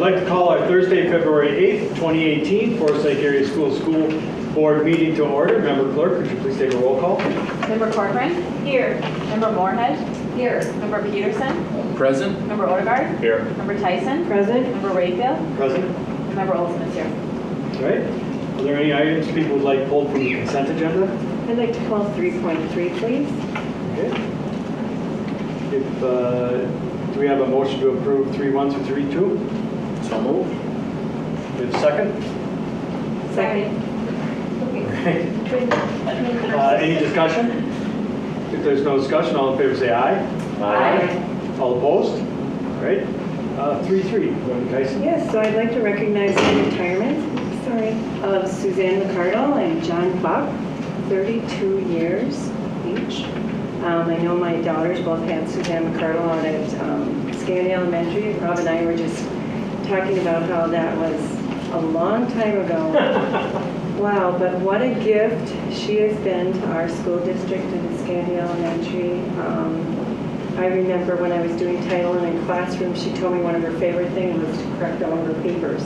I'd like to call our Thursday, February 8th, 2018 Forsyth Area School Board meeting to order. Member Clerk, could you please take a roll call? Member Corcoran? Here. Member Moorhead? Here. Member Peterson? Present. Member Odegaard? Here. Member Tyson? Present. Member Rayfield? Present. And Member Olson is here. All right. Are there any items people would like pulled from the consent agenda? I'd like to call 3.3, please. Okay. Do we have a motion to approve 3.1 through 3.2? So moved. Do we have a second? Second. Any discussion? If there's no discussion, all in favor say aye. All opposed? All right. 3.3. Go ahead, Tyson. Yes, so I'd like to recognize the retirement, of Suzanne McCardle and John Buck, 32 years each. I know my daughters both had Suzanne McCardle out at Scandia Elementary. Rob and I were just talking about how that was a long time ago. Wow, but what a gift she has been to our school district and to Scandia Elementary. I remember when I was doing Title I in classroom, she told me one of her favorite things was to correct all of her papers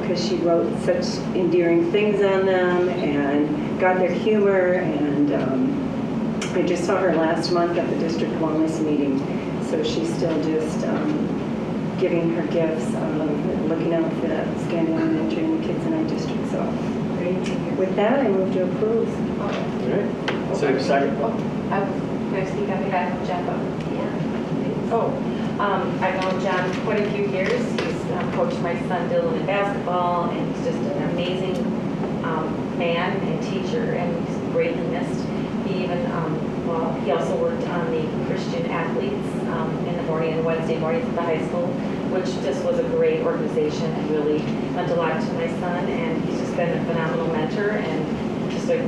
because she wrote such endearing things on them and got their humor. And I just saw her last month at the district wellness meeting, so she's still just giving her gifts, looking out for that Scandia Elementary and the kids in our district. So with that, I move to approve. All right. Second. Can I speak on behalf of John Buck? I've known John quite a few years. He's coached my son Dylan in basketball, and he's just an amazing man and teacher, and he's greatly missed. He even, he also worked on the Christian athletes in the morning and Wednesday mornings at the high school, which just was a great organization and really meant a lot to my son. And he's just been a phenomenal mentor and just a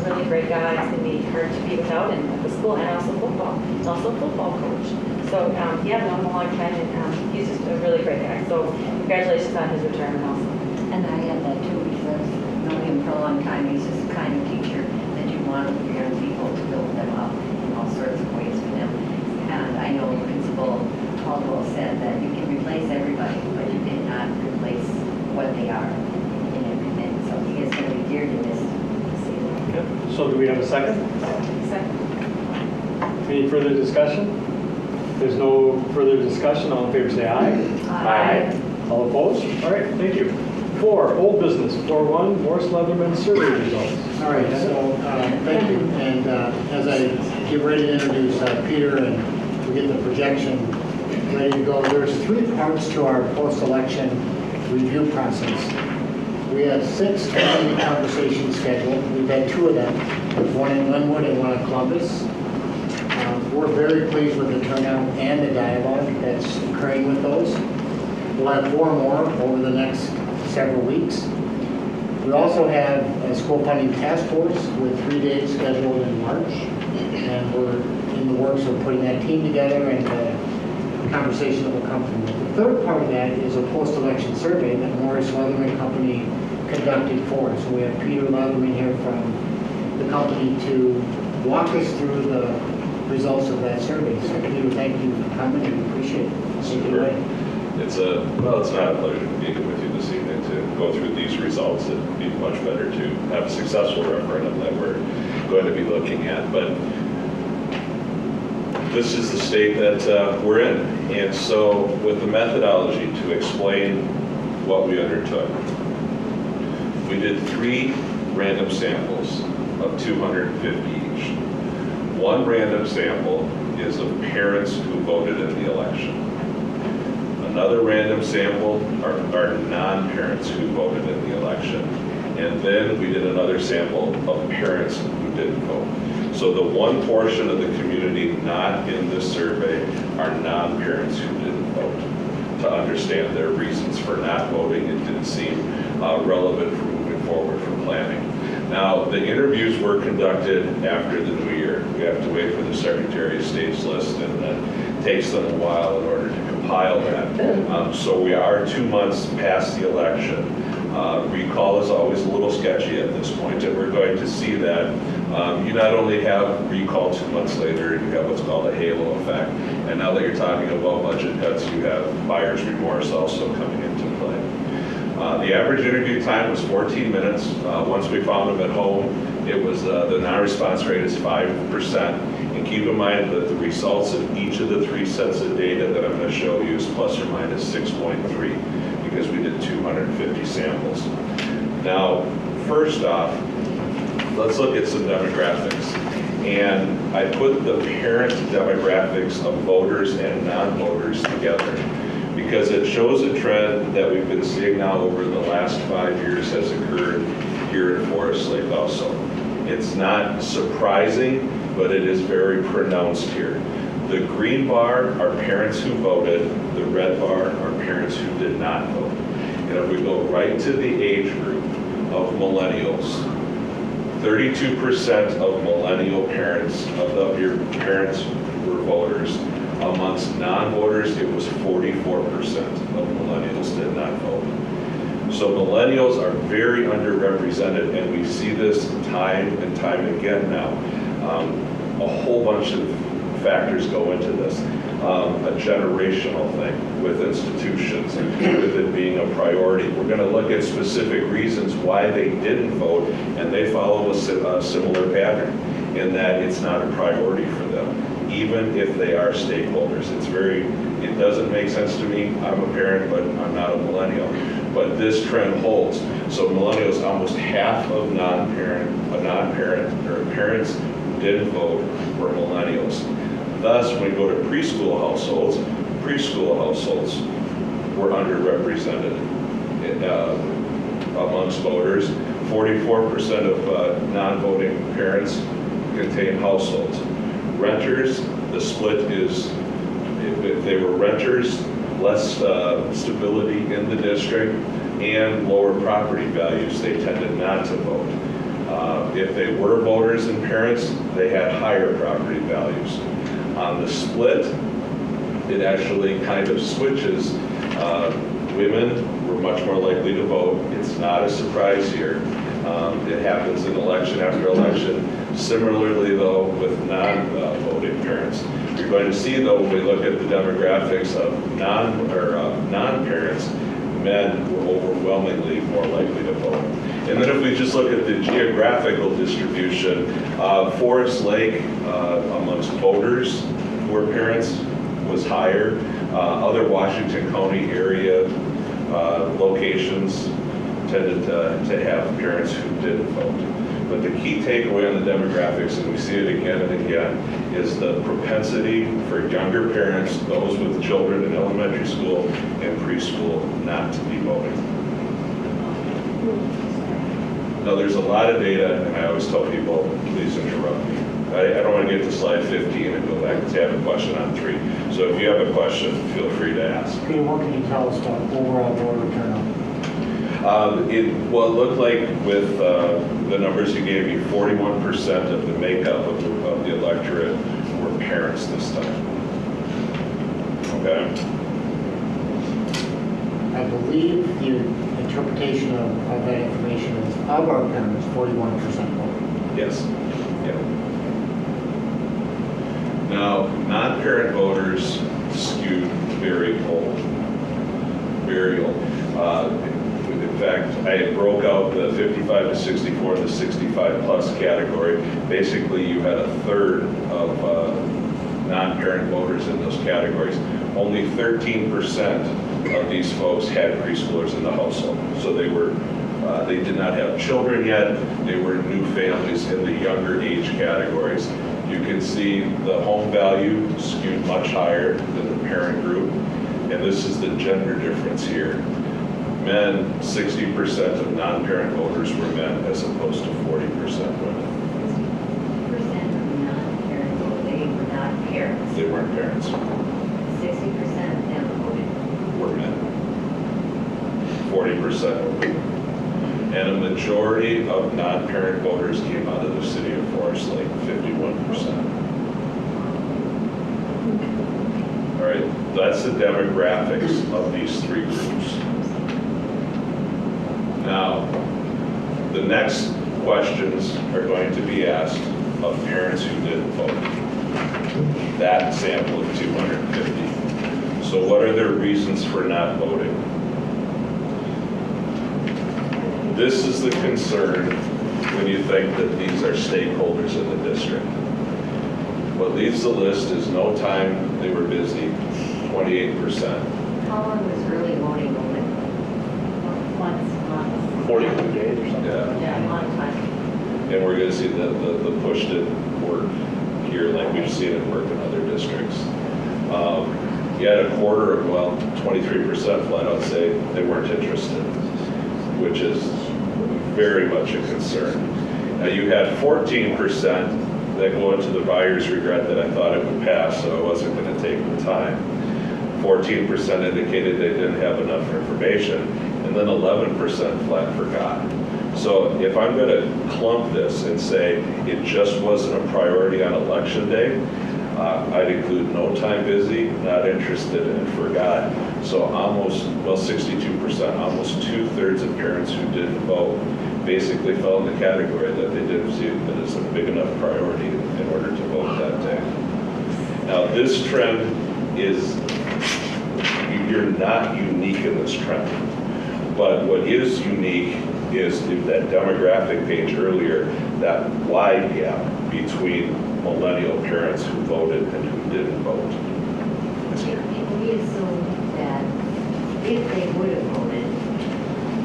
really great guy. It's going to be hard to be without him at the school, and also football. He's also a football coach. So I've known him a long time, and he's just a really great guy. So congratulations on his retirement also. And I had that too, because I've known him for a long time. He's just the kind of teacher that you want for young people to build them up in all sorts of ways for them. And I know Principal Caldwell said that you can replace everybody, but you cannot replace what they are in everything. So he is going to be dearly missed. Yep. So do we have a second? Second. Any further discussion? If there's no further discussion, all in favor say aye. Aye. All opposed? All right, thank you. 4, old business. 4.1, Morris Leatherman survey results. All right, so thank you. And as I get ready to introduce Peter and we get the projection ready to go, there's 3 parts to our post-election review process. We have 6 community conversations scheduled. We've had 2 of them, one in Linwood and one in Columbus. We're very pleased with the turnout and the dialogue that's occurring with those. We'll have 4 more over the next several weeks. We also have a school funding task force with 3 days scheduled in March, and we're in the works of putting that team together and the conversation that will come from it. The third part of that is a post-election survey that Morris Leatherman Company conducted for us. So we have Peter Leatherman here from the company to walk us through the results of that survey. So Peter, thank you for coming, and appreciate it. Take it away. It's not a pleasure to be with you this evening to go through these results. It'd be much better to have a successful referendum that we're going to be looking at. But this is the state that we're in. And so with the methodology to explain what we undertook, we did 3 random samples of 250 each. 1 random sample is of parents who voted in the election. Another random sample are non-parents who voted in the election. And then we did another sample of parents who didn't vote. So the one portion of the community not in this survey are non-parents who didn't vote, to understand their reasons for not voting. It didn't seem relevant for moving forward for planning. Now, the interviews were conducted after the new year. We have to wait for the Secretary of State's list, and that takes them a while in order to compile that. So we are 2 months past the election. Recall is always a little sketchy at this point, and we're going to see that You not only have recall 2 months later, you have what's called a halo effect. And now that you're talking about budget cuts, you have buyer's remorse also coming into play. The average interview time was 14 minutes. Once we found them at home, it was the non-response rate is 5%. And keep in mind that the results of each of the 3 sets of data that I'm going to show you is plus or minus 6.3 because we did 250 samples. Now, first off, let's look at some demographics. And I put the parent demographics of voters and non-voters together because it shows a trend that we've been seeing now over the last 5 years has occurred here in Forest Lake also. It's not surprising, but it is very pronounced here. The green bar are parents who voted, the red bar are parents who did not vote. And if we go right to the age group of millennials, 32% of millennial parents, of your parents were voters. Amongst non-voters, it was 44% of millennials did not vote. So millennials are very underrepresented, and we see this time and time again now. A whole bunch of factors go into this. A generational thing with institutions, with it being a priority. We're going to look at specific reasons why they didn't vote, and they follow a similar pattern in that it's not a priority for them, even if they are stakeholders. It doesn't make sense to me. I'm a parent, but I'm not a millennial. But this trend holds. So millennials, almost half of parents who didn't vote were millennials. Thus, when we go to preschool households were underrepresented amongst voters. 44% of non-voting parents contain households. Renters, the split is, if they were renters, less stability in the district and lower property values, they tended not to vote. If they were voters and parents, they had higher property values. On the split, it actually kind of switches. Women were much more likely to vote. It's not a surprise here. It happens in election after election. Similarly, though, with non-voting parents. You're going to see, though, when we look at the demographics of non-parents, men were overwhelmingly more likely to vote. And then if we just look at the geographical distribution, Forest Lake amongst voters who were parents was higher. Other Washington County area locations tended to have parents who didn't vote. But the key takeaway on the demographics, and we see it again and again, is the propensity for younger parents, those with children in elementary school and preschool, not to be voting. Now, there's a lot of data, and I always tell people, please interrupt me. I don't want to get to slide 15 and go back to have a question on 3. So if you have a question, feel free to ask. Peter, what can you tell us about overall voter turnout? It looked like with the numbers you gave me, 41% of the makeup of the electorate were parents this time. Okay? I believe the interpretation of that information is of our parents, 41% vote. Yes. Yeah. Now, non-parent voters skewed very old. Very old. In fact, I broke out the 55 to 64 and the 65 plus category. Basically, you had a third of non-parent voters in those categories. Only 13% of these folks had preschoolers in the household. So they did not have children yet. They were new families in the younger age categories. You can see the home value skewed much higher than the parent group. And this is the gender difference here. Men, 60% of non-parent voters were men as opposed to 40% women. 60% of non-parent vote, they were not parents. They weren't parents, 60% of them voted. were men. 40% were women. And a majority of non-parent voters came out of the city of Forest Lake, 51%. All right, that's the demographics of these 3 groups. Now, the next questions are going to be asked of parents who didn't vote. That sample of 250. So what are their reasons for not voting? This is the concern when you think that these are stakeholders in the district. What leaves the list is no time, they were busy, 28%. How long was early voting open? Once a month. 42 days or something. Yeah. Yeah, a long time. And we're gonna see that the push didn't work here like we've seen it work in other districts. You had a quarter of, well, 23% flat out say they weren't interested, which is very much a concern. Now you had 14% that go into the buyer's regret that I thought it would pass, so I wasn't gonna take the time. 14% indicated they didn't have enough information, and then 11% flat forgot. So if I'm gonna clump this and say it just wasn't a priority on election day, I'd include no time busy, not interested, and forgot. So almost, well, 62%, almost 2/3 of parents who didn't vote basically fell in the category that they didn't see it as a big enough priority in order to vote that day. Now this trend is, you're not unique in this trend, but what is unique is that demographic page earlier, that wide gap between millennial parents who voted and who didn't vote. And we assume that if they would have voted,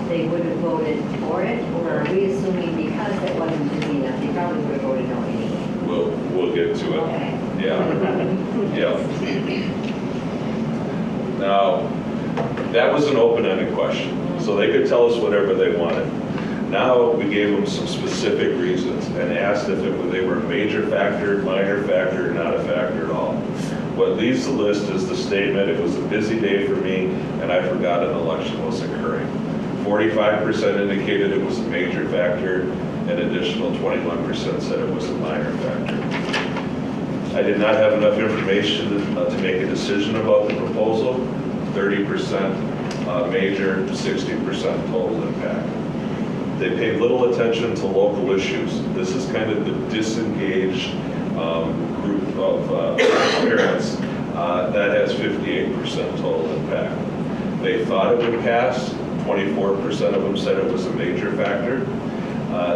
they would have voted for it, or are we assuming because it wasn't busy enough, they probably would have voted no anyway? We'll get to it. Okay. Yeah. Yeah. Now, that was an open-ended question, so they could tell us whatever they wanted. Now, we gave them some specific reasons and asked if they were a major factor, minor factor, not a factor at all. What leaves the list is the statement, it was a busy day for me and I forgot an election was occurring. 45% indicated it was a major factor, an additional 21% said it was a minor factor. I did not have enough information to make a decision about the proposal. 30% major, 60% total impact. They paid little attention to local issues. This is kind of the disengaged group of parents that has 58% total impact. They thought it would pass. 24% of them said it was a major factor.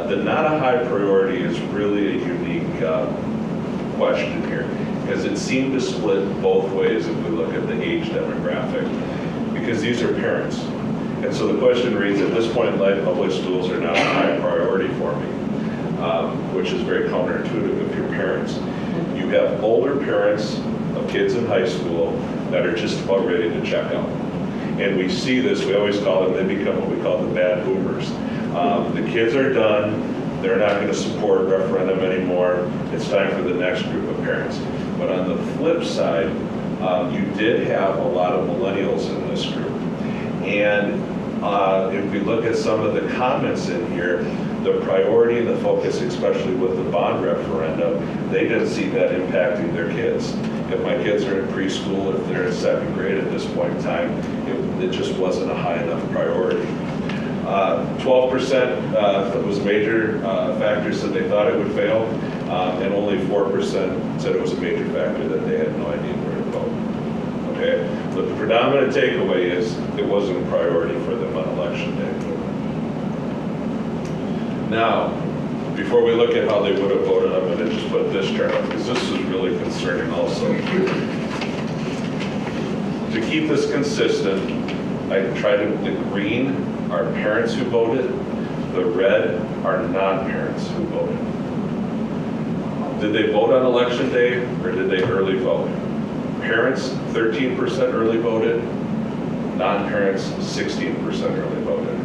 The not a high priority is really a unique question here, because it seemed to split both ways if we look at the age demographic, because these are parents. And so the question reads, at this point in life, public schools are not a high priority for me, which is very counterintuitive if you're parents. You have older parents of kids in high school that are just about ready to check out. And we see this, we always call them, they become what we call the bad boomers. The kids are done, they're not going to support referendum anymore, it's time for the next group of parents. But on the flip side, you did have a lot of millennials in this group. And if we look at some of the comments in here, the priority and the focus, especially with the bond referendum, they didn't see that impacting their kids. If my kids are in preschool, if they're in 2nd grade at this point in time, it just wasn't a high enough priority. 12% that was major factors said they thought it would fail, and only 4% said it was a major factor that they had no idea where to vote. Okay, but the predominant takeaway is it wasn't a priority for them on election day. Now, before we look at how they would have voted, I'm going to just put this chart up because this is really concerning also. To keep this consistent, I tried to, the green are parents who voted, the red are non-parents who voted. Did they vote on election day or did they early vote? Parents, 13% early voted, non-parents, 16% early voted.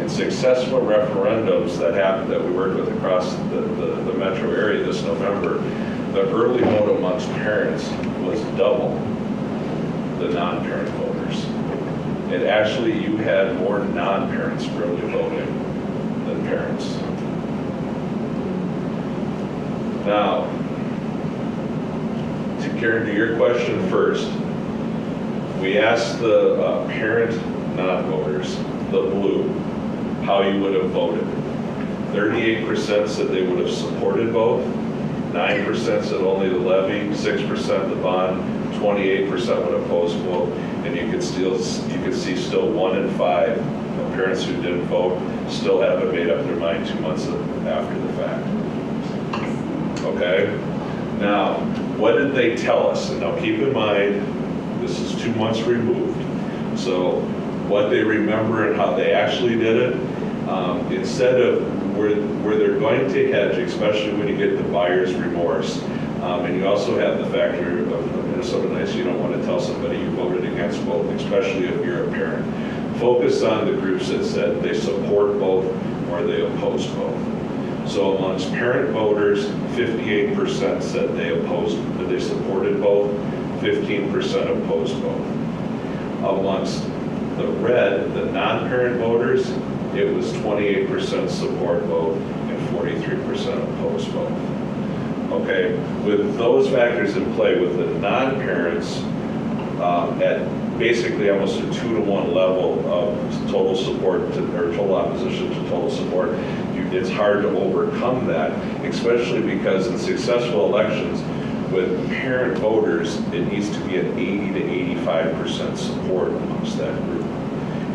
In successful referendums that happened, that we worked with across the metro area this November, the early vote amongst parents was double the non-parent voters. And actually, you had more non-parents early voting than parents. Now, to Karen, to your question first, we asked the parent non-voters, the blue, how you would have voted. 38% said they would have supported both, 9% said only the levy, 6% the bond, 28% would oppose both, and you could see still 1 in 5 of parents who didn't vote still haven't made up their mind 2 months after the fact. Okay? Now, what did they tell us? And now keep in mind, this is 2 months removed. So what they remember and how they actually did it, instead of where they're going to hedge, especially when you get the buyer's remorse, and you also have the factor of Minnesota Nice, you don't want to tell somebody you voted against both, especially if you're a parent. Focus on the groups that said they support both or they oppose both. So amongst parent voters, 58% said they supported both, 15% opposed both. Amongst the red, the non-parent voters, it was 28% support vote and 43% oppose vote. Okay, with those factors in play, with the non-parents at basically almost a 2-to-1 level of total support or total opposition to total support, it's hard to overcome that, especially because in successful elections with parent voters, it needs to be an 80 to 85% support amongst that group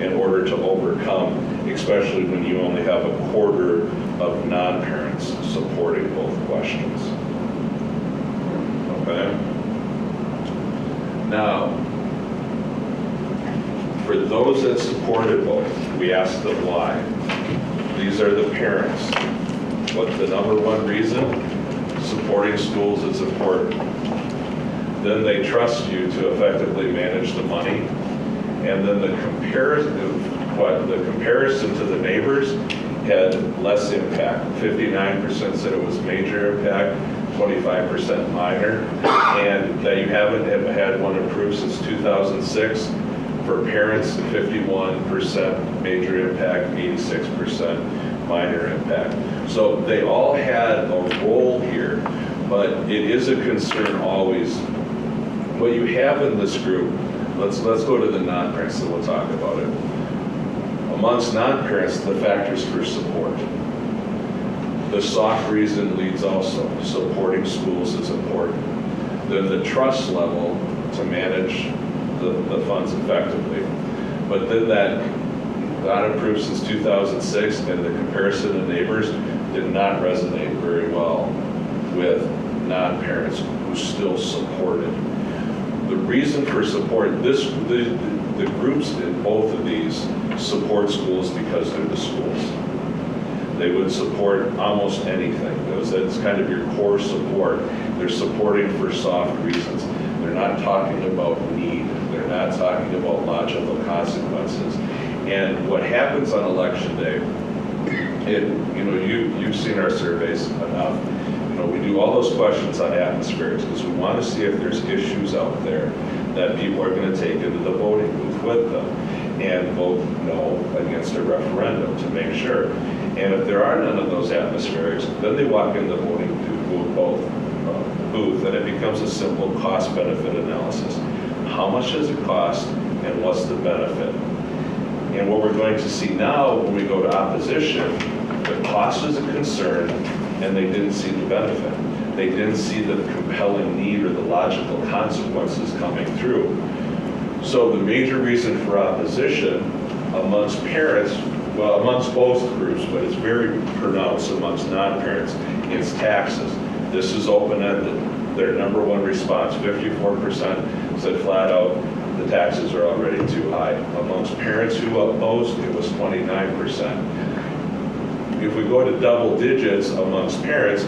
in order to overcome, especially when you only have a quarter of non-parents supporting both questions. Okay? Now, for those that supported both, we asked them why. These are the parents. What's the number one reason? Supporting schools is important. Then they trust you to effectively manage the money. And then the comparison to the neighbors had less impact. 59% said it was major impact, 25% minor, and that you haven't had one approved since 2006. For parents, 51% major impact, 86% minor impact. So they all had a role here, but it is a concern always. What you have in this group, let's go to the non-parents and we'll talk about it. Amongst non-parents, the factors for support. The soft reason leads also. Supporting schools is important. Then the trust level to manage the funds effectively. But then that not approved since 2006 and the comparison to neighbors did not resonate very well with non-parents who still supported. The reason for support, the groups in both of these support schools because they're the schools. They would support almost anything. That's kind of your core support. They're supporting for soft reasons. They're not talking about need. They're not talking about logical consequences. And what happens on election day, you've seen our surveys enough. We do all those questions on atmospherics because we want to see if there's issues out there that people are going to take into the voting booth with them and vote no against a referendum to make sure. And if there are none of those atmospherics, then they walk in the voting booth and it becomes a simple cost-benefit analysis. How much does it cost and what's the benefit? And what we're going to see now when we go to opposition, the cost is a concern and they didn't see the benefit. They didn't see the compelling need or the logical consequences coming through. So the major reason for opposition amongst parents, well, amongst both groups, but it's very pronounced amongst non-parents, it's taxes. This is open-ended. Their number one response, 54%, said flat out, the taxes are already too high. Amongst parents who opposed, it was 29%. If we go to double digits amongst parents,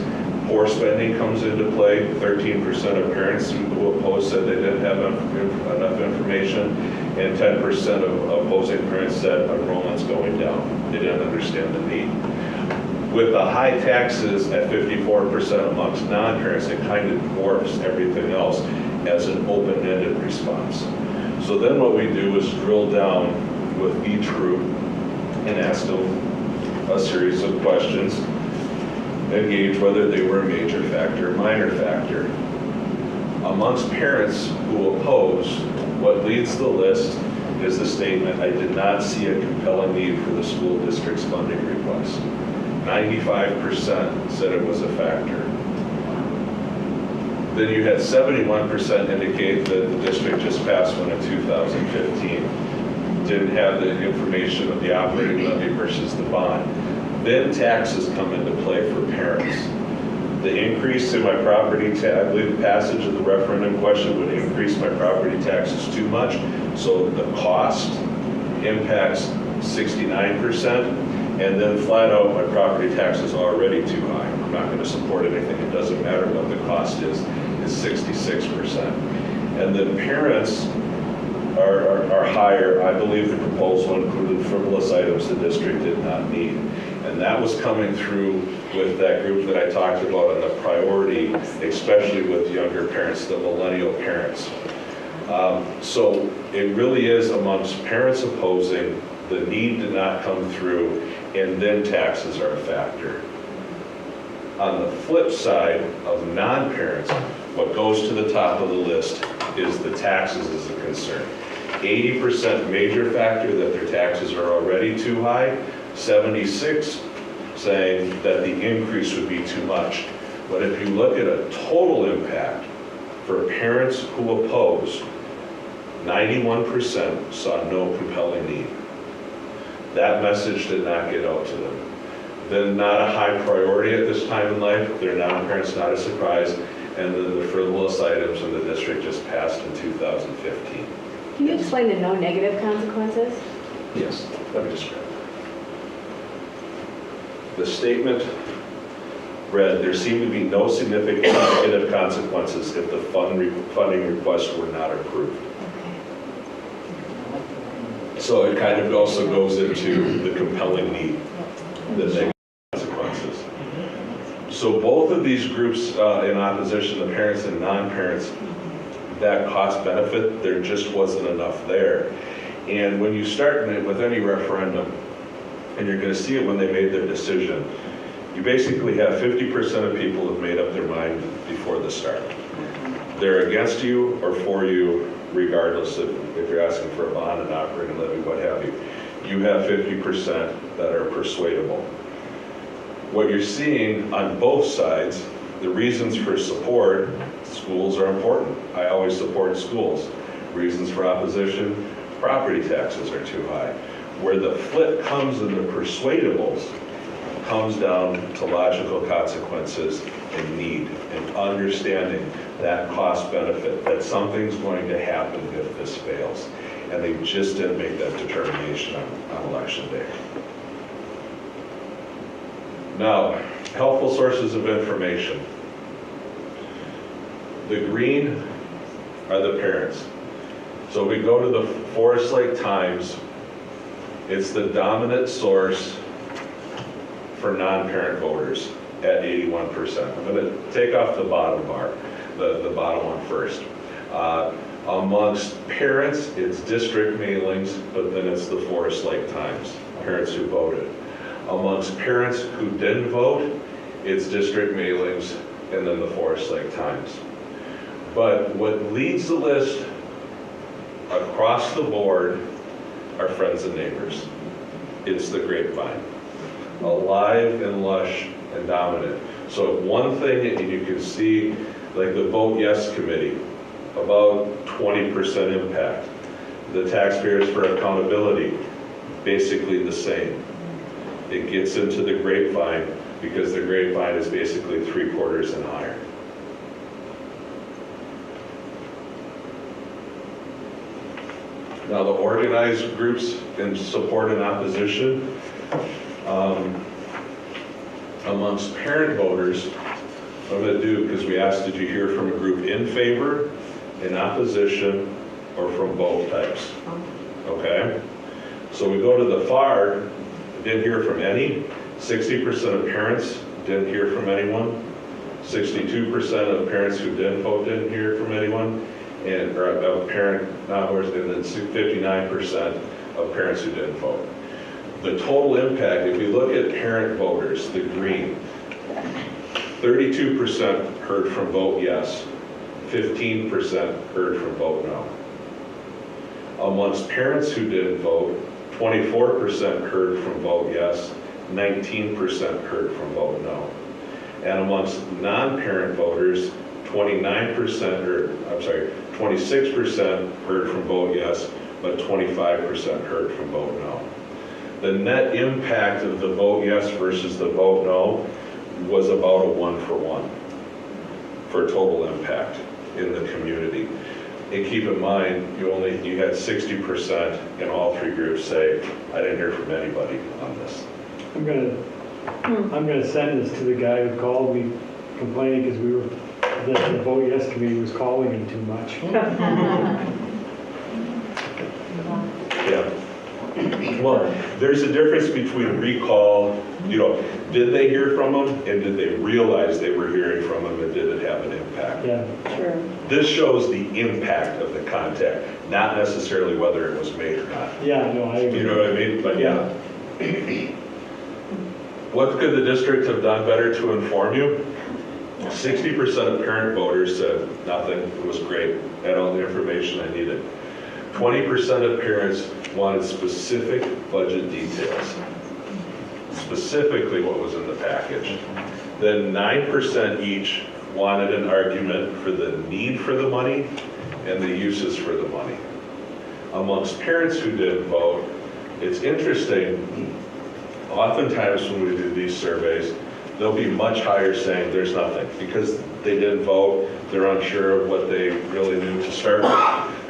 poor spending comes into play. 13% of parents who opposed said they didn't have enough information, and 10% of opposing parents said enrollment's going down. They didn't understand the need. With the high taxes at 54% amongst non-parents, it kind of dwarfs everything else as an open-ended response. So then what we do is drill down with each group and ask them a series of questions and gauge whether they were a major factor or minor factor. Amongst parents who oppose, what leads the list is the statement, I did not see a compelling need for the school district's funding request. 95% said it was a factor. Then you had 71% indicate that the district just passed one in 2015. Didn't have the information of the operating levy versus the bond. Then taxes come into play for parents. The increase in my property tax, I believe the passage of the referendum question would increase my property taxes too much. So the cost impacts 69%, and then flat out, my property tax is already too high. I'm not going to support anything. It doesn't matter what the cost is 66%. And then parents are higher. I believe the proposal included frivolous items the district did not need. And that was coming through with that group that I talked about on the priority, especially with younger parents, the millennial parents. So it really is amongst parents opposing, the need did not come through, and then taxes are a factor. On the flip side of non-parents, what goes to the top of the list is the taxes as a concern. 80% major factor that their taxes are already too high, 76 saying that the increase would be too much. But if you look at a total impact for parents who oppose, 91% saw no compelling need. That message did not get out to them. Then not a high priority at this time in life, they're non-parents, not a surprise, and then the frivolous items in the district just passed in 2015. Can you explain the no negative consequences? Yes, let me describe. The statement read, there seem to be no significant negative consequences if the funding requests were not approved. So it kind of also goes into the compelling need, the negative consequences. So both of these groups in opposition, the parents and non-parents, that cost benefit, there just wasn't enough there. And when you start with any referendum, and you're going to see it when they made their decision, you basically have 50% of people have made up their mind before the start. They're against you or for you, regardless of if you're asking for a bond, an operating levy, what have you. You have 50% that are persuadable. What you're seeing on both sides, the reasons for support, schools are important. I always support schools. Reasons for opposition, property taxes are too high. Where the flip comes in the persuadables comes down to logical consequences and need and understanding that cost benefit, that something's going to happen if this fails. And they just didn't make that determination on election day. Now, helpful sources of information. The green are the parents. So we go to the Forest Lake Times. It's the dominant source for non-parent voters at 81%. I'm going to take off the bottom bar, the bottom one first. Amongst parents, it's district mailings, but then it's the Forest Lake Times, parents who voted. Amongst parents who didn't vote, it's district mailings and then the Forest Lake Times. But what leads the list across the board are friends and neighbors. It's the grapevine. Alive and lush and dominant. So one thing, and you can see, like the Vote Yes Committee, about 20% impact. The Taxpayers for Accountability, basically the same. It gets into the grapevine because the grapevine is basically 3/4 and higher. Now the organized groups in support and opposition, amongst parent voters, what I'm going to do, because we asked, did you hear from a group in favor, in opposition, or from both types? Okay? So we go to the FAR, didn't hear from any. 60% of parents didn't hear from anyone. 62% of parents who didn't vote didn't hear from anyone. And of parent non-voters, and then 59% of parents who didn't vote. The total impact, if you look at parent voters, the green, 32% heard from vote yes, 15% heard from vote no. Amongst parents who didn't vote, 24% heard from vote yes, 19% heard from vote no. And amongst non-parent voters, 26% heard from vote yes, but 25% heard from vote no. The net impact of the vote yes versus the vote no was about a 1-for-1 for total impact in the community. And keep in mind, you had 60% in all three groups say, I didn't hear from anybody on this. I'm gonna send this to the guy who called me complaining because the vote yes committee was calling him too much. Yeah. Well, there's a difference between recall, did they hear from them and did they realize they were hearing from them and did it have an impact? Yeah. Sure. This shows the impact of the contact, not necessarily whether it was made or not. Yeah, no, I agree. You know what I mean? But yeah. What could the district have done better to inform you? 60% of parent voters said nothing, it was great, had all the information I needed. 20% of parents wanted specific budget details, specifically what was in the package. Then 9% each wanted an argument for the need for the money and the uses for the money. Amongst parents who didn't vote, it's interesting, oftentimes when we do these surveys, they'll be much higher saying there's nothing because they didn't vote, they're unsure of what they really knew to start with.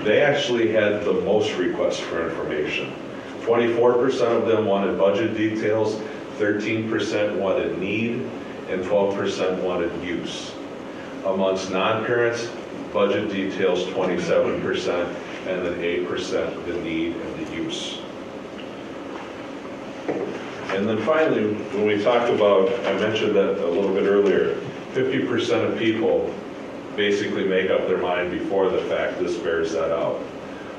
They actually had the most requests for information. 24% of them wanted budget details, 13% wanted need, and 12% wanted use. Amongst non-parents, budget details 27%, and then 8% the need and the use. And then finally, when we talk about, I mentioned that a little bit earlier, 50% of people basically make up their mind before the fact. This bears that out.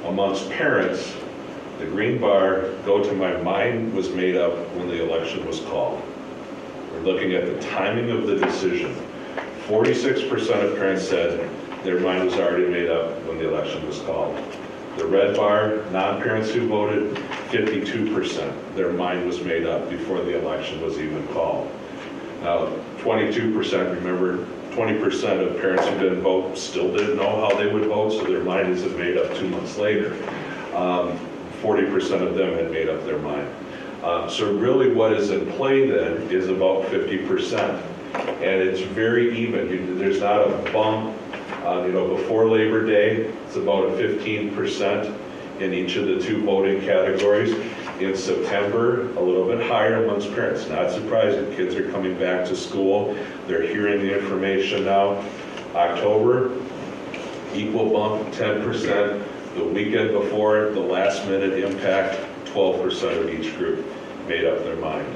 Amongst parents, the green bar, go to my mind was made up when the election was called. We're looking at the timing of the decision. 46% of parents said their mind was already made up when the election was called. The red bar, non-parents who voted, 52%. Their mind was made up before the election was even called. Now, 22%, remember, 20% of parents who didn't vote still didn't know how they would vote, so their mind isn't made up 2 months later. 40% of them had made up their mind. So really what is in play then is about 50%. And it's very even. There's not a bump. Before Labor Day, it's about a 15% in each of the two voting categories. In September, a little bit higher amongst parents. Not surprising, kids are coming back to school. They're hearing the information now. October, equal bump, 10%. The weekend before, the last minute impact, 12% of each group made up their mind.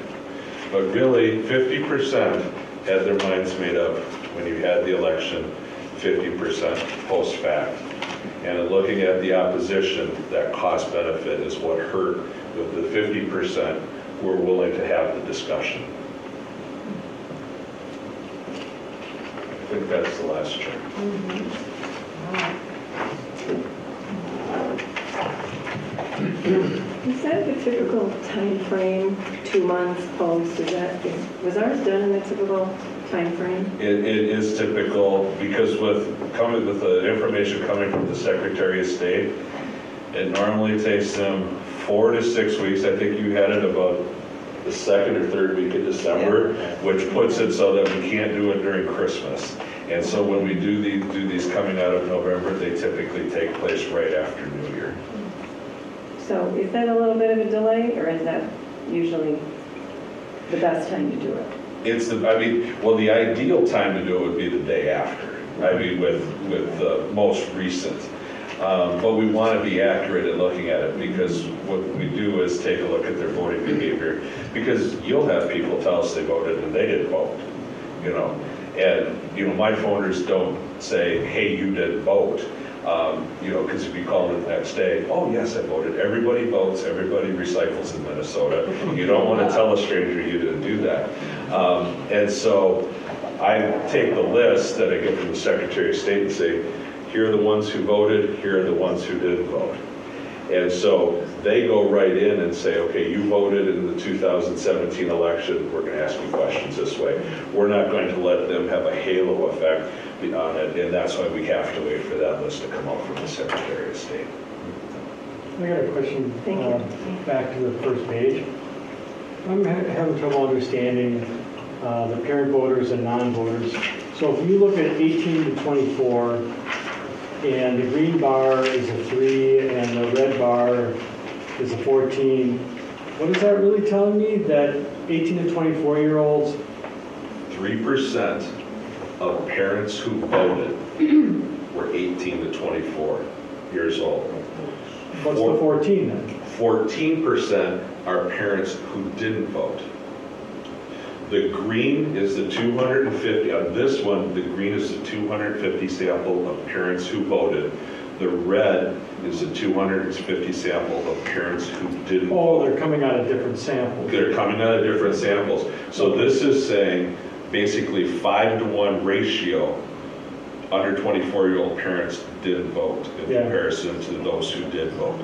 But really, 50% had their minds made up when you had the election, 50% post-fact. And in looking at the opposition, that cost benefit is what hurt with the 50% who were willing to have the discussion. I think that's the last chart. Is that the typical time frame? 2 months post? Was ours done in the typical time frame? It is typical because with the information coming from the Secretary of State, it normally takes them 4 to 6 weeks. I think you had it about the second or third week of December, which puts it so that we can't do it during Christmas. And so when we do these coming out of November, they typically take place right after New Year. So is that a little bit of a delay, or is that usually the best time to do it? The ideal time to do it would be the day after. With the most recent. But we want to be accurate in looking at it because what we do is take a look at their voting behavior because you'll have people tell us they voted and they didn't vote, And, my phoners don't say, hey, you didn't vote. Because if you call them the next day, oh, yes, I voted. Everybody votes. Everybody recycles in Minnesota. You don't want to tell a stranger you didn't do that. And so I take the list that I get from the Secretary of State and say, here are the ones who voted. Here are the ones who didn't vote. And so they go right in and say, okay, you voted in the 2017 election, we're going to ask you questions this way. We're not going to let them have a halo effect on it, and that's why we have to wait for that list to come out from the Secretary of State. I got a question. Thank you. Back to the first page. I'm having trouble understanding the parent voters and non-voters. So if you look at 18 to 24, and the green bar is a 3, and the red bar is a 14, what is that really telling me? That 18 to 24-year-olds, 3% of parents who voted were 18 to 24 years old. what's the 14 then? 14% are parents who didn't vote. The green is the 250, on this one, the green is the 250 sample of parents who voted. The red is the 250 sample of parents who didn't Oh, vote. they're coming out of different samples. They're coming out of different samples. So this is saying basically 5-to-1 ratio, under 24-year-old parents didn't vote in Yeah. comparison to those who did vote.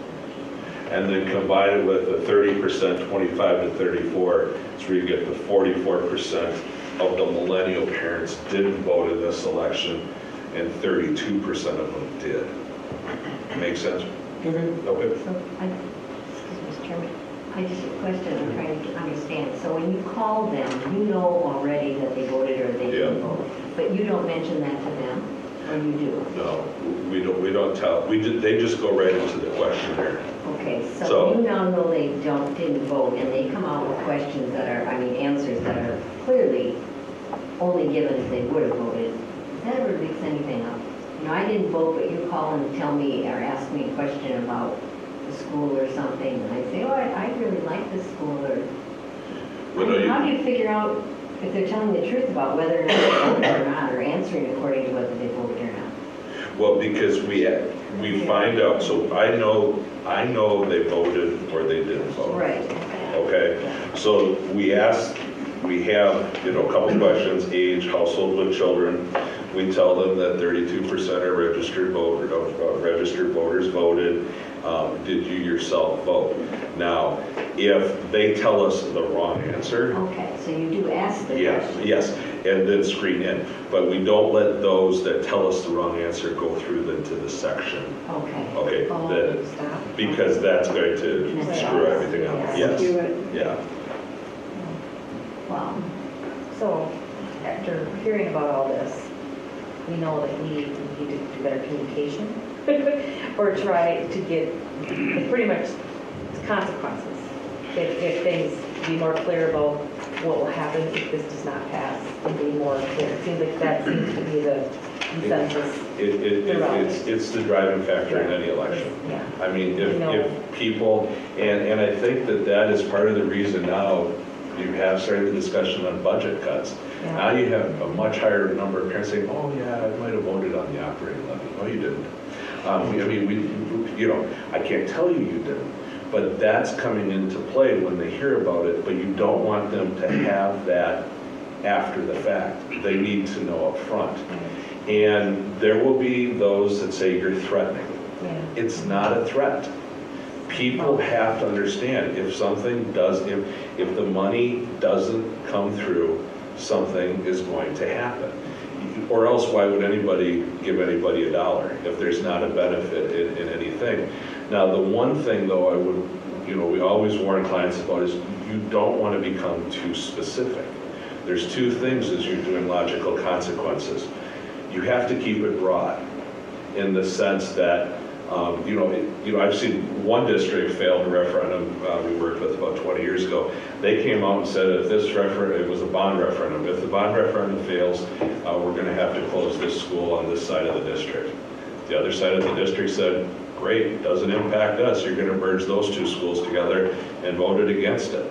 And then combine it with the 30%, 25 to 34, it's where you get the 44% of the millennial parents didn't vote in this election, and 32% of them did. Make sense? Okay. Okay. So, Mr. Chairman, I just have a question I'm trying to understand. So when you call them, you know already that they voted or they didn't Yeah. vote, but you don't mention that to them, or you do? No, we don't tell, they just go right into the questionnaire. Okay, So- so you now know they didn't vote, and they come out with questions that are, answers that are clearly only given if they would have voted. Does that ever mix anything up? I didn't vote, but you call and tell me or ask me a question about the school or something, and I say, oh, I really like this school, or Well, no, how do you figure out if they're telling the truth about whether or not they voted or not, or answering according to whether they voted or not? Well, because we find out, so I know they voted or they didn't vote. Right. Okay, so we have, a couple questions: age, household with children. We tell them that 32% are registered voters voted. Did you yourself vote? Now, if they tell us the wrong answer, Okay, so you do ask the question. yes, and then screen in. But we don't let those that tell us the wrong answer go through into the section. Okay. Okay, Oh, that- stop. because that's going to screw everything up. Yes, Skew it. yeah. Wow. So, after hearing about all this, we know that we need to do better communication, or try to get, pretty much, consequences. If things, be more clear about what will happen if this does not pass, and be more clear. It seems like that seems to be the consensus. It's the driving factor in any election. Yeah. I mean, No. if people, and I think that is part of the reason now you have started the discussion on budget cuts. Yeah. Now you have a much higher number of parents saying, oh yeah, I might have voted on the operating levy. No, you didn't. I can't tell you didn't, but that's coming into play when they hear about it, but you don't want them to have that after the fact. They need to know up front. And there will be those that say you're threatening. Yeah. It's not a threat. People have to understand if something does, if the money doesn't come through, something is going to happen. Or else why would anybody give anybody $1 if there's not a benefit in anything? Now, the one thing though I would, we always warn clients about is you don't want to become too specific. There's two things as you're doing logical consequences. You have to keep it broad in the sense that I've seen one district failed a referendum we worked with about 20 years ago. They came out and said if this referendum, it was a bond referendum, if the bond referendum fails, we're going to have to close this school on this side of the district. The other side of the district said, great, doesn't impact us, you're going to merge those two schools together, and voted against it.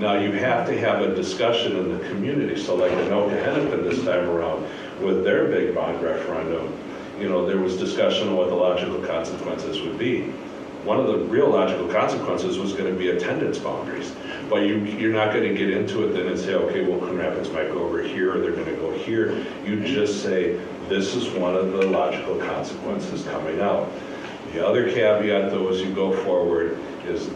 Now you have to have a discussion in the community. So like Anoka Hennepin this time around with their big bond referendum, there was discussion on what the logical consequences would be. One of the real logical consequences was going to be attendance boundaries. But you're not going to get into it then and say, okay, well, Coon Rapids might go over here, or they're going to go here. You just say, this is one of the logical consequences coming out. The other caveat, though, as you go forward, is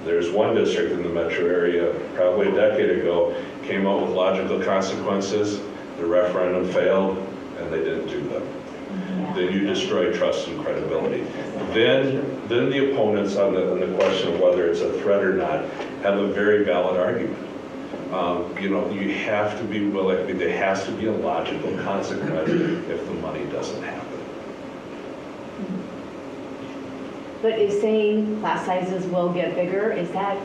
there's one district in the metro area, probably a decade ago, came out with logical consequences. The referendum failed, and they didn't do them. Then you destroy trust and credibility. Then the opponents on the question of whether it's a threat or not have a very valid argument. You know, you have to be willing, there has to be a logical consequence if the money doesn't happen. But is saying class sizes will get bigger, is that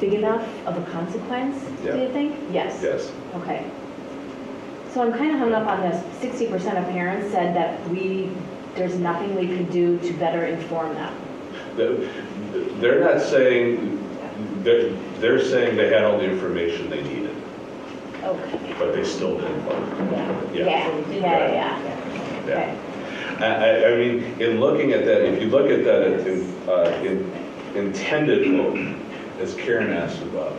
big enough of a consequence, do Yeah. you think? Yes. Yes. Okay. So I'm kind of hung up on this. 60% of parents said that there's nothing we could do to better inform them. They're not saying, they're saying they had all the information they needed, Okay. but they still didn't vote. Yeah. Okay. I mean, in looking at that, if you look at that in intended vote, as Karen asked about,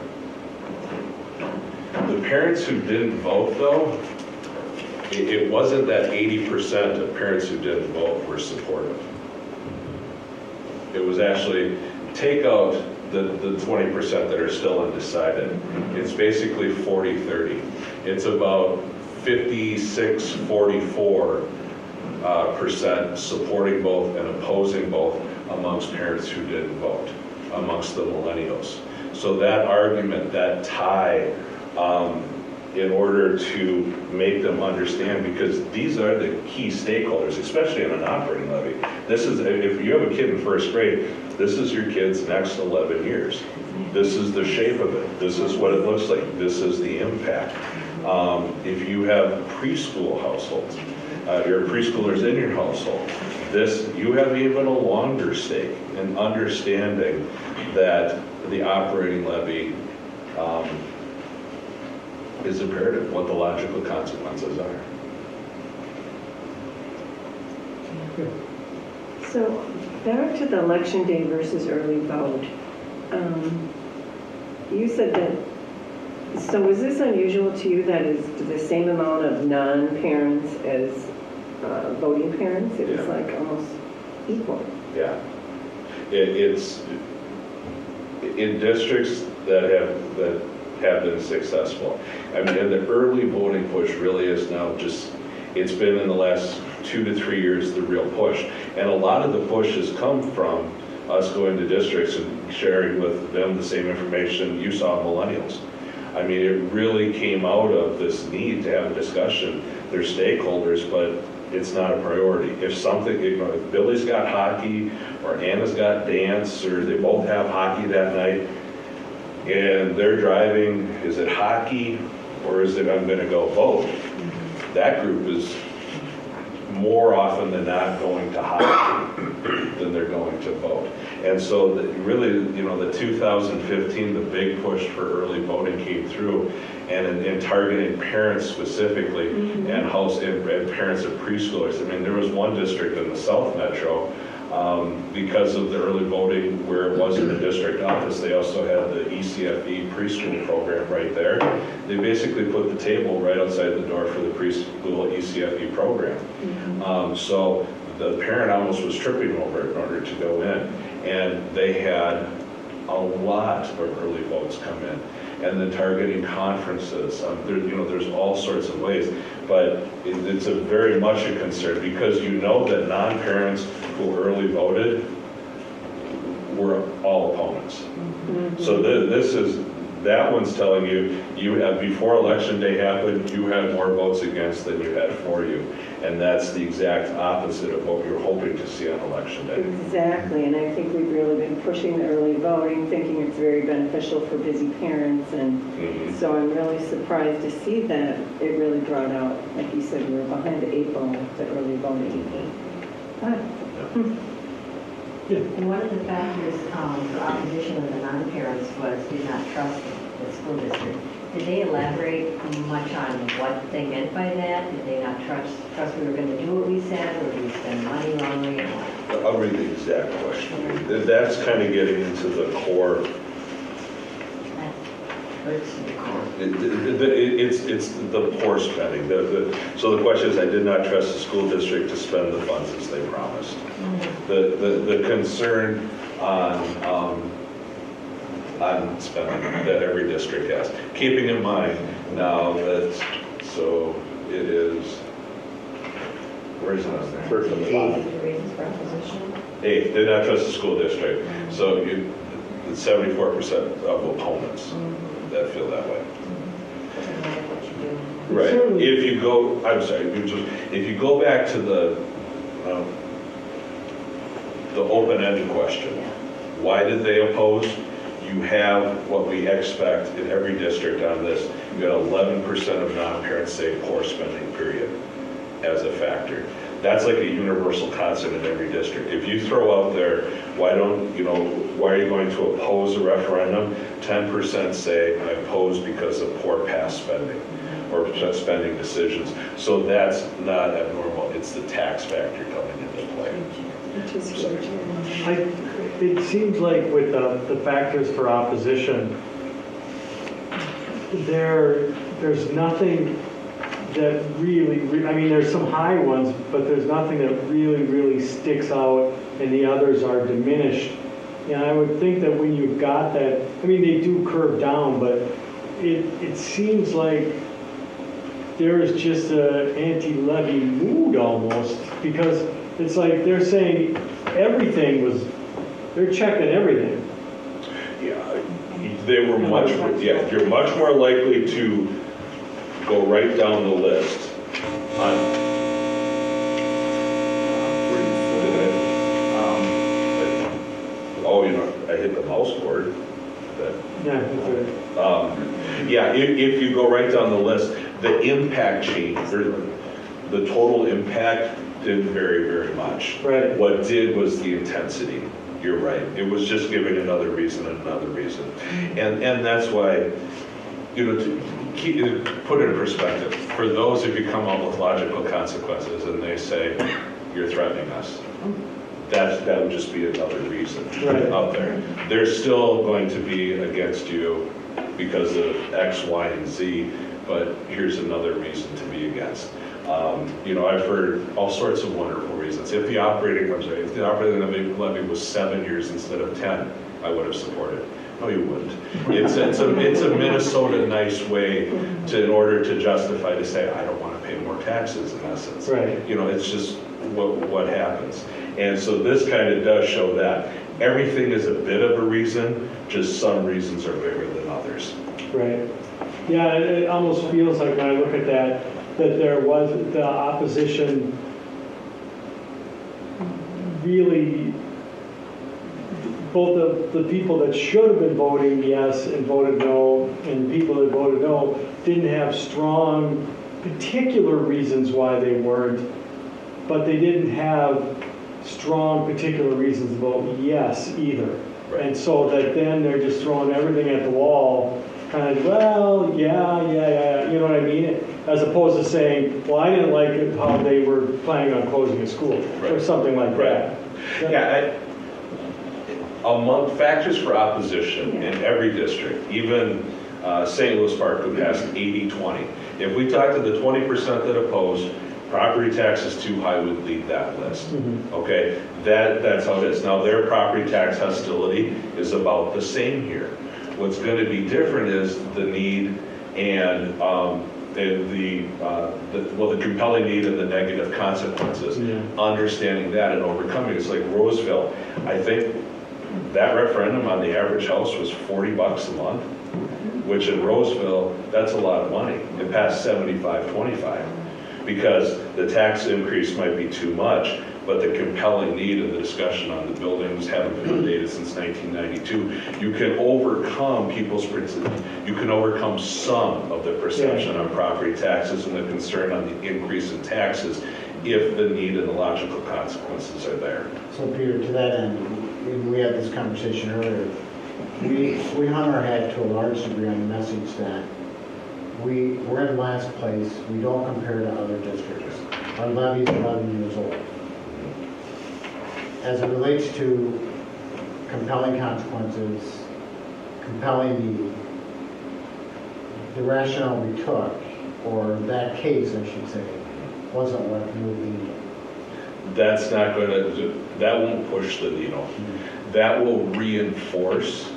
the parents who didn't vote though, it wasn't that 80% of parents who didn't vote were supportive. It was actually, take out the 20% that are still undecided. It's basically 40-30. It's about 56-44 percent supporting both and opposing both amongst parents who didn't vote, amongst the millennials. So that argument, that tie, in order to make them understand, because these are the key stakeholders, especially in an operating levy. This is, if you have a kid in first grade, this is your kid's next 11 years. This is the shape of it. This is what it looks like. This is the impact. If you have preschool households, your preschoolers in your household, you have even a longer stake in understanding that the operating levy is imperative, what the logical consequences are. So back to the election day versus early vote. You said that, so is this unusual to you that is the same amount of non-parents as voting parents? It is like almost equal. Yeah. It's in districts that have been successful. I mean, and the early voting push really is now just, it's been in the last 2 to 3 years the real push. And a lot of the push has come from us going to districts and sharing with them the same information you saw millennials. I mean, it really came out of this need to have a discussion. They're stakeholders, but it's not a priority. If something, you know, if Billy's got hockey or Anna's got dance or they both have hockey that night and they're driving, is it hockey or is it I'm going to go vote? That group is more often than not going to hockey than they're going to vote. And so really, you know, the 2015, the big push for early voting came through and targeting parents specifically and parents of preschoolers. I mean, there was one district in the South Metro because of the early voting where it wasn't a district office, they also had the ECFE preschool program right there. They basically put the table right outside the door for the preschool ECFE program. So the parent almost was tripping over it in order to go in. And they had a lot of early votes come in. And then targeting conferences, there's all sorts of ways. But it's a very much a concern because you know that non-parents who early voted were all opponents. So that one's telling you, before election day happened, you had more votes against than you had for you. And that's the exact opposite of what we were hoping to see on election day. Exactly, and I think we've really been pushing the early voting, thinking it's very beneficial for busy parents, and so I'm really surprised to see that it really brought out, like you said, we were behind the 8 ball with the early voting. And one of the factors for opposition of the non-parents was did not trust the school district. Did they elaborate much on what they meant by that? Did they not trust we were going to do what we said, or did we spend money wrongly? I'll read the exact question. That's kind of getting into the core. It's the core. It's the poor spending. So the question is, I did not trust the school district to spend the funds as they promised. the concern on spending that every district has. Keeping in mind now that, so it is, where is it on there? First from the bottom. Reasons for opposition. 8, did not trust the school district. So you, 74% of opponents that feel that way. Doesn't matter what you do. Right. Certainly. If you go, I'm sorry, if you go back to the open-ended question, why did they oppose? You have what we expect in every district on this. You got 11% of non-parents say poor spending period as a factor. That's like a universal constant in every district. If you throw out there, why are you going to oppose a referendum? 10% say I oppose because of poor past spending or spending decisions. So that's not abnormal. It's the tax factor coming into play. Which is huge. It seems like with the factors for opposition, there's nothing that really, I mean, there's some high ones, but there's nothing that really sticks out and the others are diminished. And I would think that when you've got that, I mean, they do curve down, but it seems like there's just an anti-levy mood almost, because it's like they're saying they're checking everything. Yeah, they were you're much more likely to go right down the list on. I hit the mouse board. Yeah, that's right. If you go right down the list, the impact change, the total impact didn't vary very much. Right. What did was the intensity. You're right. It was just giving another reason and another reason. And that's why, to put it in perspective, for those if you come up with logical consequences and they say, you're threatening us, that would just be another reason Right. out there. They're still going to be against you because of X, Y, and Z, but here's another reason to be against. I've heard all sorts of wonderful reasons. If the operating levy was 7 years instead of 10, I would have supported. No, you wouldn't. It's a Minnesota nice way in order to justify to say, I don't want to pay more taxes in essence. Right. It's just what happens. And so this kind of does show that. Everything is a bit of a reason, just some reasons are bigger than others. Right. Yeah, it almost feels like when I look at that there was the opposition really, both the people that should have been voting yes and voted no, and the people that voted no didn't have strong particular reasons why they weren't, but they didn't have strong particular reasons to vote yes either. Right. And so that then they're just throwing everything at the wall, kind of, well, yeah, you know what I mean? As opposed to saying, well, I didn't like it how they were planning on closing a school, or something like that. Yeah, among factors for opposition in every district, even St. Louis Park, who passed 80-20. If we talk to the 20% that opposed, property tax is too high, would lead that list. Okay, that's how it is. Now their property tax hostility is about the same here. What's going to be different is the need and the compelling need and the negative consequences. Understanding that and overcoming. It's like Roseville. I think that referendum on the average house was $40 a month, which in Roseville, that's a lot of money. It passed 75-25 because the tax increase might be too much, but the compelling need and the discussion on the buildings haven't been updated since 1992. You can overcome some of the perception on property taxes and the concern on the increase in taxes if the need and the logical consequences are there. So Peter, to that end, we had this conversation earlier. We hung our head to a large degree on the message that we're in last place. We don't compare to other districts. Our levy is 11 years old. As it relates to compelling consequences, compelling need, the rationale we took, or that case, I should say, wasn't what moved the needle. that's not going to, that won't push the needle. That will reinforce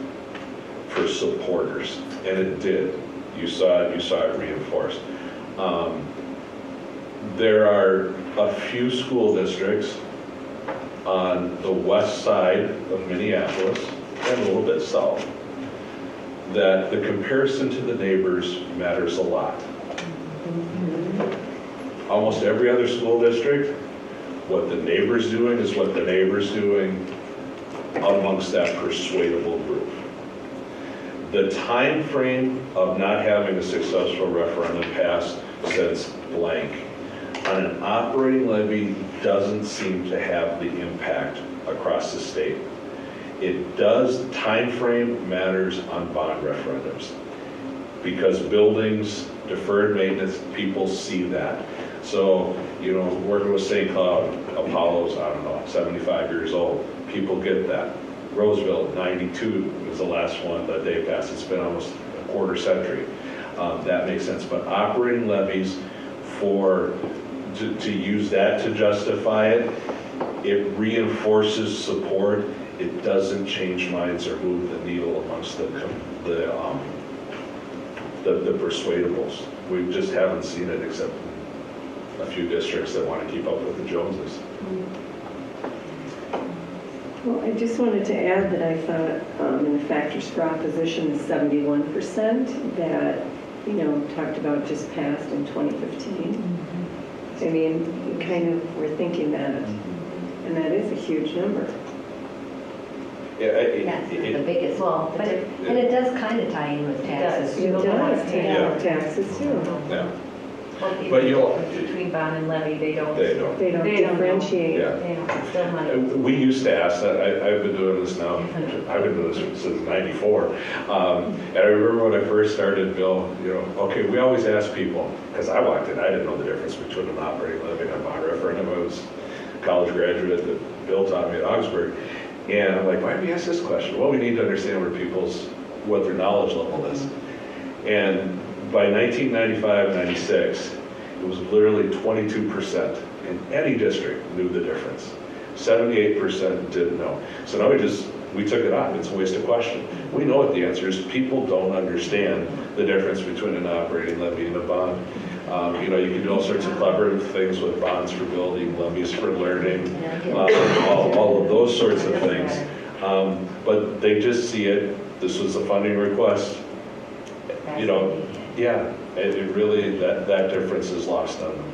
for supporters, and it did. You saw it reinforced. There are a few school districts on the west side of Minneapolis and a little bit south that the comparison to the neighbors matters a lot. Almost every other school district, what the neighbor's doing is what the neighbor's doing amongst that persuadable group. The time frame of not having a successful referendum pass says blank. On an operating levy doesn't seem to have the impact across the state. It does, time frame matters on bond referendums because buildings, deferred maintenance, people see that. So, you know, working with St. Cloud, Apollo's, I don't know, 75 years old, people get that. Roseville, 92 was the last one that they passed. It's been almost a quarter century. That makes sense. But operating levies to use that to justify it, it reinforces support. It doesn't change minds or move the needle amongst the persuadables. We just haven't seen it except a few districts that want to keep up with the Joneses. Well, I just wanted to add that I thought in the factors for opposition, the 71% that, you know, talked about just passed in 2015. I mean, we kind of were thinking that, and that is a huge number. Yeah, That's the biggest, well, but and it does kind of tie in with taxes. It does take Yeah. out taxes too. yeah. Well, But even you'll- between bond and levy, they don't. They don't. They don't They don't know. differentiate. Yeah. They don't, it's still money. We used to ask that. I've been doing this now. I've been doing this since '94. And I remember when I first started, Bill, you know, okay, we always ask people, because I walked in, I didn't know the difference between an operating levy and a bond referendum. I was a college graduate that Bill taught me at Augsburg. And I'm like, why do we ask this question? Well, we need to understand what their knowledge level is. And by 1995, 96, it was literally 22% in any district knew the difference. 78% didn't know. So now we took it off. It's a waste of question. We know what the answer is. People don't understand the difference between an operating levy and a bond. You know, you can do all sorts of clever things with bonds for building, levies for learning, all of those sorts of things. But they just see it. This was a funding request. You know, yeah, it really, that difference is lost on them.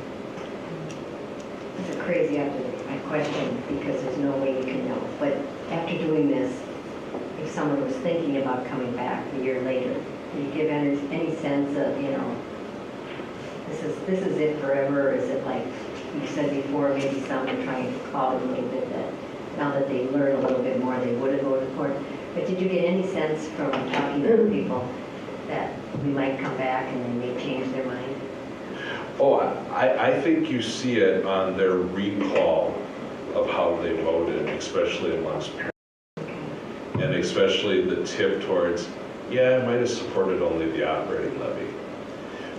It's a crazy question because there's no way you can know. But after doing this, if someone was thinking about coming back a year later, do you give any sense of, you know, this is it forever, or is it like you said before, maybe some are trying to cloud a little bit that now that they learn a little bit more, they would have voted for it. But did you get any sense from talking to people that we might come back and they may change their mind? Oh, I think you see it on their recall of how they voted, especially amongst parents. And especially the tip towards, yeah, I might have supported only the operating levy.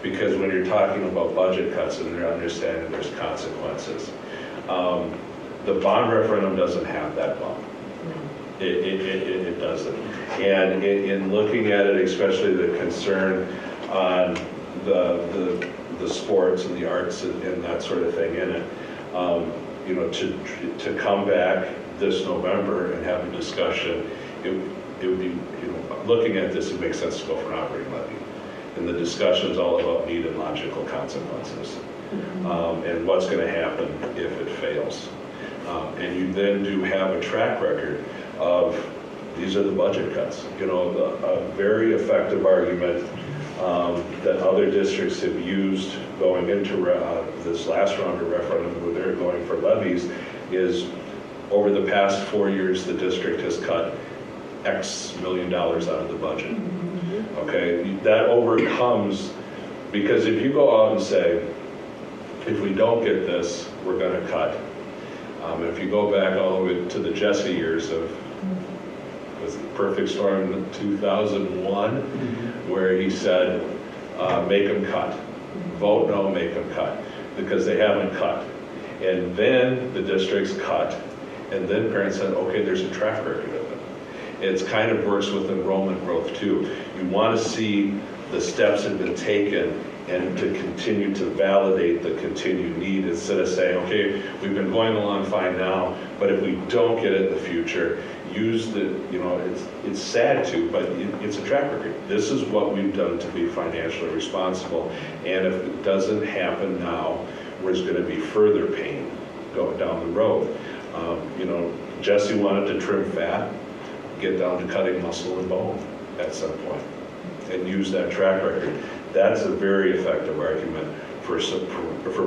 Because when you're talking about budget cuts and they're understanding there's consequences, the bond referendum doesn't have that bump. It doesn't. And in looking at it, especially the concern on the sports and the arts and that sort of thing in it, you know, to come back this November and have a discussion, it would be, you know, looking at this, it makes sense to go for an operating levy. And the discussion is all about need and logical consequences, and what's going to happen if it fails. And you then do have a track record of these are the budget cuts. You know, a very effective argument that other districts have used going into this last round of referendum where they're going for levies is over the past 4 years, the district has cut X million dollars out of the budget. Okay, that overcomes, because if you go out and say, if we don't get this, we're going to cut. If you go back all the way to the Jesse years of, was it Perfect Storm in 2001, where he said, make them cut. Vote no, make them cut, because they haven't cut. And then the districts cut, and then parents said, okay, there's a track record of it. It's kind of works with enrollment growth too. You want to see the steps that have been taken and to continue to validate the continued need instead of saying, okay, we've been going along fine now, but if we don't get it in the future, use the, it's sad to, but it's a track record. This is what we've done to be financially responsible, and if it doesn't happen now, there's going to be further pain going down the road. Jesse wanted to trim fat, get down to cutting muscle and bone at some point, and use that track record. That's a very effective argument for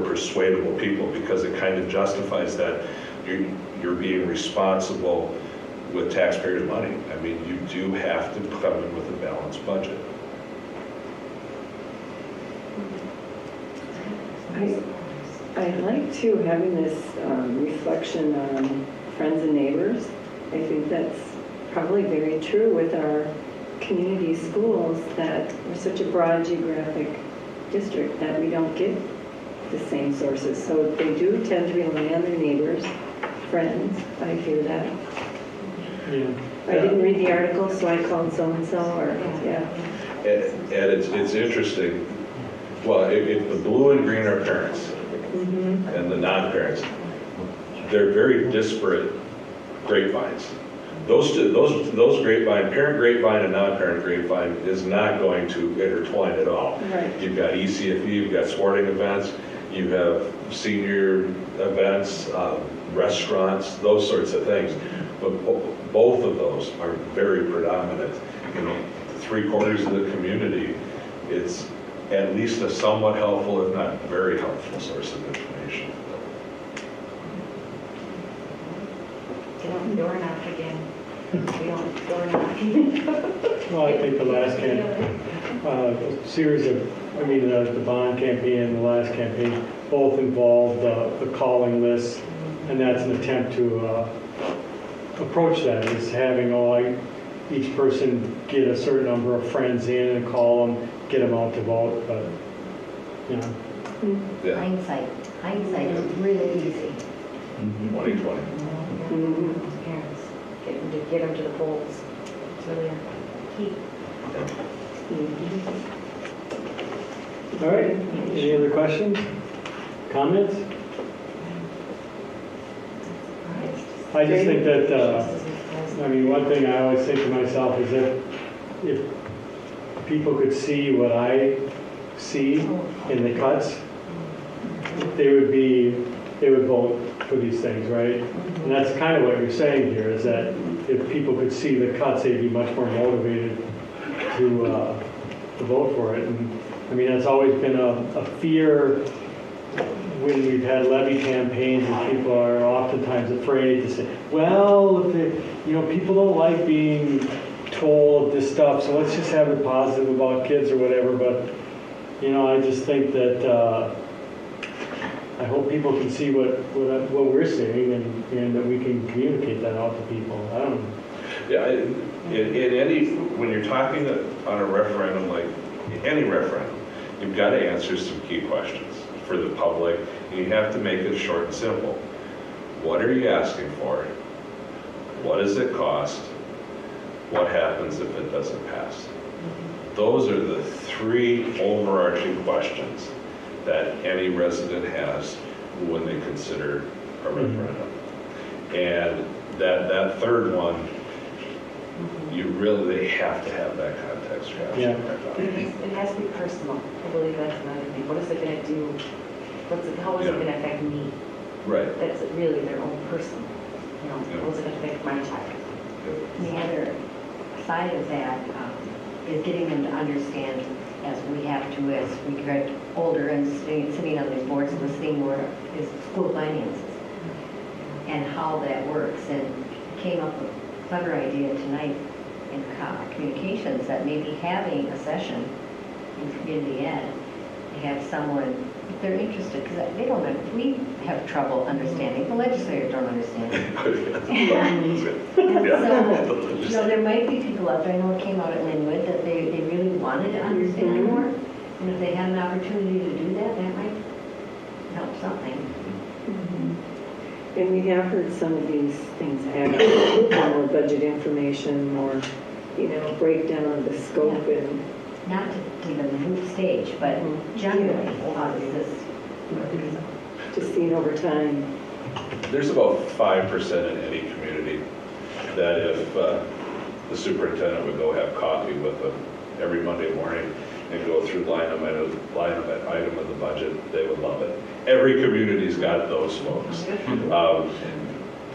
persuadable people, because it kind of justifies that you're being responsible with taxpayer money. I mean, you do have to come in with a balanced budget. I like too having this reflection on friends and neighbors. I think that's probably very true with our community schools, that we're such a broad geographic district that we don't get the same sources. So they do tend to rely on their neighbors, friends. I hear that. Yeah. I didn't read the article, so I called so-and-so, or, yeah. And it's interesting. Well, if the blue and green are parents, and the non-parents, they're very disparate grapevines. Those grapevine, parent grapevine and non-parent grapevine is not going to intertwine at all. Right. You've got ECFE, you've got sporting events, you have senior events, restaurants, those sorts of things. But both of those are very predominant. 3/4 of the community, it's at least a somewhat helpful, if not very helpful, source of information. Get on the door knock again. We don't door knocking. Well, I think the last the bond campaign and the last campaign both involved the calling list, and that's an attempt to approach that, is having each person get a certain number of friends in and call them, get them out to vote, but, Yeah, Hindsight is really easy. 2020. Parents, get them to the polls. It's really key. All right, any other questions, comments? I just think that, one thing I always think to myself is that if people could see what I see in the cuts, they would vote for these things, right? And that's kind of what you're saying here, is that if people could see the cuts, they'd be much more motivated to vote for it. And that's always been a fear when we've had levy campaigns, and people are oftentimes afraid to say, well, if people don't like being told this stuff, so let's just have it positive about kids or whatever. But I just think that I hope people can see what we're seeing, and that we can communicate that out to people. I don't know. Yeah, when you're talking on a referendum, like any referendum, you've got to answer some key questions for the public, and you have to make it short and simple. What are you asking for? What does it cost? What happens if it doesn't pass? Those are the three overarching questions that any resident has when they consider a referendum. And that third one, they have to have that context. Yeah. It has to be personal. I believe that's another thing. What is it going to do? How is it going to affect me? Right. That's really their own personal. How is it going to affect my child? The other side of that is getting them to understand, as we have to as we get older and sitting on these boards, listening more, is school finances and how that works. And came up with a clever idea tonight in communications, that maybe having a session in community ed, to have someone, if they're interested, because we have trouble understanding, the legislators don't understand. So, there might be people out there, I know it came out at Linwood, that they really wanted to understand more, and if they had an opportunity to do that, that might help something. And we have heard some of these things added, more budget information, more, breakdown of the scope and. Not to even move stage, but generally, how does this work? Just seeing over time. There's about 5% in any community that if the superintendent would go have coffee with them every Monday morning and go through line item of the budget, they would love it. Every community's got those folks.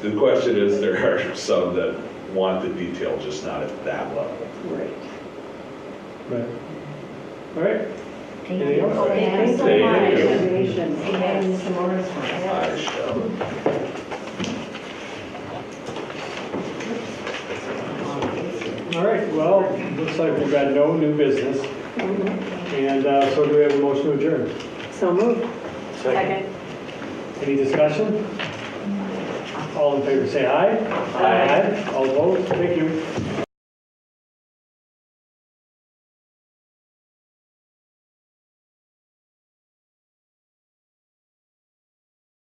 The question is, there are some that want the detail, just not at that level. Right. Right. All right. Thank Anything you. else? Okay, Thanks so Thank much. you. Information. See you guys in some more. I shall. All right, well, looks like we've got no new business. And so do we have a motion to adjourn? So moved. Second. Any discussion? All in favor, say aye. Aye. All opposed? Thank you.